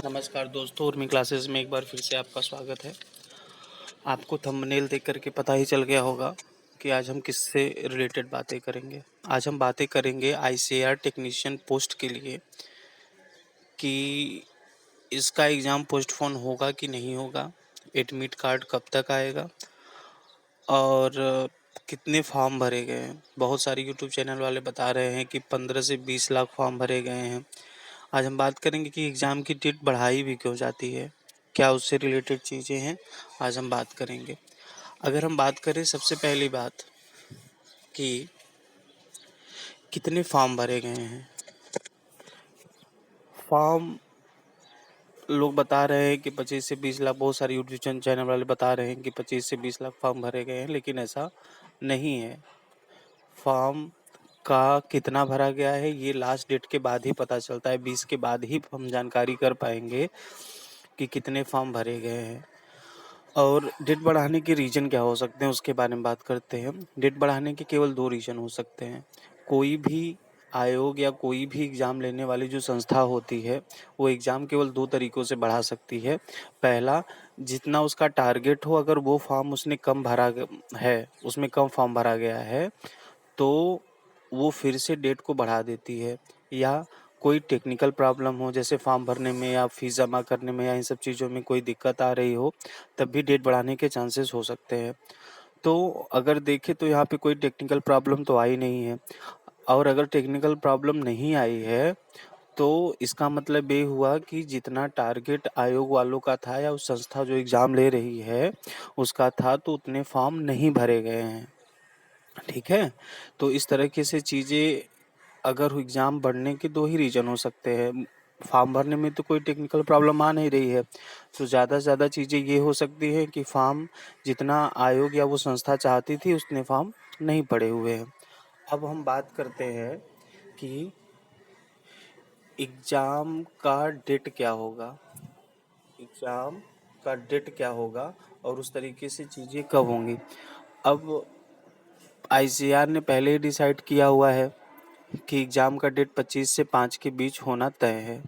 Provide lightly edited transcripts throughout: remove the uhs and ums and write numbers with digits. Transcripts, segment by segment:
नमस्कार दोस्तों, उर्मी क्लासेस में एक बार फिर से आपका स्वागत है। आपको थंबनेल देख कर के पता ही चल गया होगा कि आज हम किससे रिलेटेड बातें करेंगे। आज हम बातें करेंगे आईसीएआर टेक्नीशियन पोस्ट के लिए कि इसका एग्ज़ाम पोस्टपोन होगा कि नहीं होगा, एडमिट कार्ड कब तक आएगा और कितने फॉर्म भरे गए हैं। बहुत सारे यूट्यूब चैनल वाले बता रहे हैं कि 15 से 20 लाख फॉर्म भरे गए हैं। आज हम बात करेंगे कि एग्ज़ाम की डेट बढ़ाई भी क्यों जाती है, क्या उससे रिलेटेड चीज़ें हैं, आज हम बात करेंगे। अगर हम बात करें सबसे पहली बात कि कितने फॉर्म भरे गए हैं। फॉर्म लोग बता रहे हैं कि 25 से 20 लाख, बहुत सारे यूट्यूब चैनल वाले बता रहे हैं कि 25 से 20 लाख फॉर्म भरे गए हैं, लेकिन ऐसा नहीं है। फॉर्म का कितना भरा गया है ये लास्ट डेट के बाद ही पता चलता है। 20 के बाद ही हम जानकारी कर पाएंगे कि कितने फॉर्म भरे गए हैं। और डेट बढ़ाने के रीज़न क्या हो सकते हैं उसके बारे में बात करते हैं। डेट बढ़ाने के केवल 2 रीज़न हो सकते हैं। कोई भी आयोग या कोई भी एग्ज़ाम लेने वाली जो संस्था होती है, वो एग्ज़ाम केवल 2 तरीक़ों से बढ़ा सकती है। पहला, जितना उसका टारगेट हो, अगर वो फॉर्म उसने कम भरा है, उसमें कम फॉर्म भरा गया है, तो वो फिर से डेट को बढ़ा देती है। या कोई टेक्निकल प्रॉब्लम हो, जैसे फॉर्म भरने में या फीस जमा करने में या इन सब चीज़ों में कोई दिक्कत आ रही हो, तब भी डेट बढ़ाने के चांसेस हो सकते हैं। तो अगर देखें तो यहाँ पे कोई टेक्निकल प्रॉब्लम तो आई नहीं है, और अगर टेक्निकल प्रॉब्लम नहीं आई है तो इसका मतलब ये हुआ कि जितना टारगेट आयोग वालों का था या उस संस्था जो एग्ज़ाम ले रही है उसका था, तो उतने फॉर्म नहीं भरे गए हैं। ठीक है? तो इस तरीके से चीज़ें, अगर एग्ज़ाम बढ़ने के 2 ही रीज़न हो सकते हैं। फॉर्म भरने में तो कोई टेक्निकल प्रॉब्लम आ नहीं रही है, तो ज़्यादा से ज़्यादा चीज़ें ये हो सकती हैं कि फॉर्म जितना आयोग या वो संस्था चाहती थी उतने फॉर्म नहीं पड़े हुए हैं। अब हम बात करते हैं कि एग्ज़ाम का डेट क्या होगा, एग्ज़ाम का डेट क्या होगा और उस तरीके से चीज़ें कब होंगी। अब आईसीएआर ने पहले ही डिसाइड किया हुआ है कि एग्ज़ाम का डेट 25 से 5 के बीच होना तय है।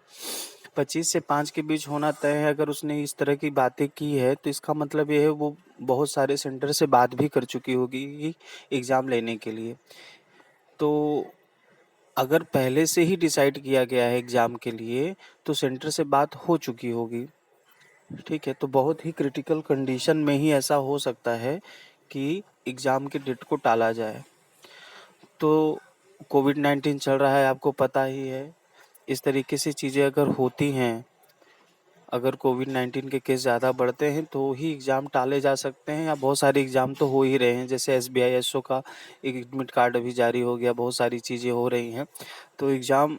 25 से 5 के बीच होना तय है। अगर उसने इस तरह की बातें की है तो इसका मतलब ये है वो बहुत सारे सेंटर से बात भी कर चुकी होगी एग्ज़ाम लेने के लिए। तो अगर पहले से ही डिसाइड किया गया है एग्ज़ाम के लिए तो सेंटर से बात हो चुकी होगी। ठीक है, तो बहुत ही क्रिटिकल कंडीशन में ही ऐसा हो सकता है कि एग्ज़ाम के डेट को टाला जाए। तो कोविड-19 चल रहा है, आपको पता ही है। इस तरीके से चीज़ें अगर होती हैं, अगर कोविड-19 के केस ज़्यादा बढ़ते हैं तो ही एग्ज़ाम टाले जा सकते हैं, या बहुत सारे एग्ज़ाम तो हो ही रहे हैं। जैसे एसबीआई एसओ का एक एडमिट कार्ड अभी जारी हो गया, बहुत सारी चीज़ें हो रही हैं। तो एग्ज़ाम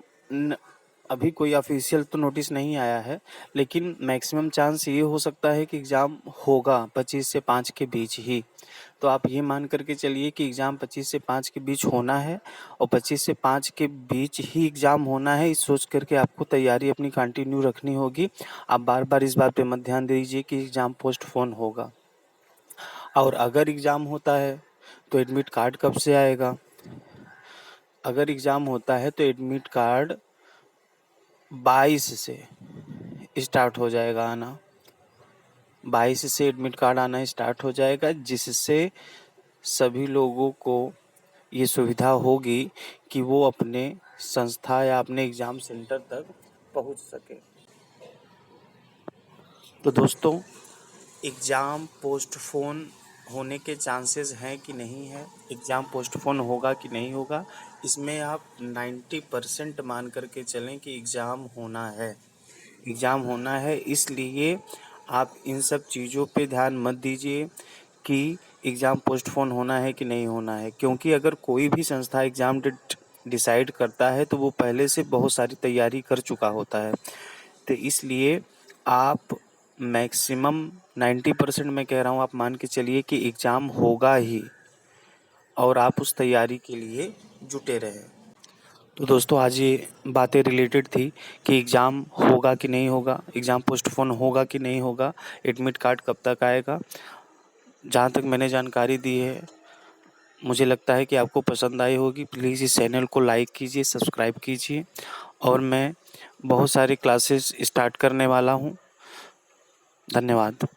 अभी कोई ऑफिशियल तो नोटिस नहीं आया है, लेकिन मैक्सिमम चांस ये हो सकता है कि एग्ज़ाम होगा 25 से 5 के बीच ही। तो आप ये मान कर के चलिए कि एग्ज़ाम 25 से 5 के बीच होना है, और 25 से 5 के बीच ही एग्ज़ाम होना है, इस सोच कर के आपको तैयारी अपनी कंटिन्यू रखनी होगी। आप बार-बार इस बात पे मत ध्यान दीजिए कि एग्ज़ाम पोस्टपोन होगा। और अगर एग्ज़ाम होता है तो एडमिट कार्ड कब से आएगा? अगर एग्ज़ाम होता है तो एडमिट कार्ड 22 से स्टार्ट हो जाएगा आना। 22 से एडमिट कार्ड आना स्टार्ट हो जाएगा, जिससे सभी लोगों को ये सुविधा होगी कि वो अपने संस्था या अपने एग्ज़ाम सेंटर तक पहुंच सके। तो दोस्तों, एग्ज़ाम पोस्टपोन होने के चांसेस हैं कि नहीं है, एग्ज़ाम पोस्टपोन होगा कि नहीं होगा, इसमें आप 90% मान कर के चलें कि एग्ज़ाम होना है। एग्ज़ाम होना है, इसलिए आप इन सब चीज़ों पे ध्यान मत दीजिए कि एग्ज़ाम पोस्टपोन होना है कि नहीं होना है, क्योंकि अगर कोई भी संस्था एग्ज़ाम डेट डिसाइड करता है तो वो पहले से बहुत सारी तैयारी कर चुका होता है। तो इसलिए आप मैक्सिमम 90% मैं कह रहा हूँ, आप मान के चलिए कि एग्ज़ाम होगा ही, और आप उस तैयारी के लिए जुटे रहें। तो दोस्तों, आज ये बातें रिलेटेड थी कि एग्ज़ाम होगा कि नहीं होगा, एग्ज़ाम पोस्टपोन होगा कि नहीं होगा, एडमिट कार्ड कब तक आएगा। जहाँ तक मैंने जानकारी दी है, मुझे लगता है कि आपको पसंद आई होगी। प्लीज़ इस चैनल को लाइक कीजिए, सब्सक्राइब कीजिए, और मैं बहुत सारी क्लासेस स्टार्ट करने वाला हूँ। धन्यवाद।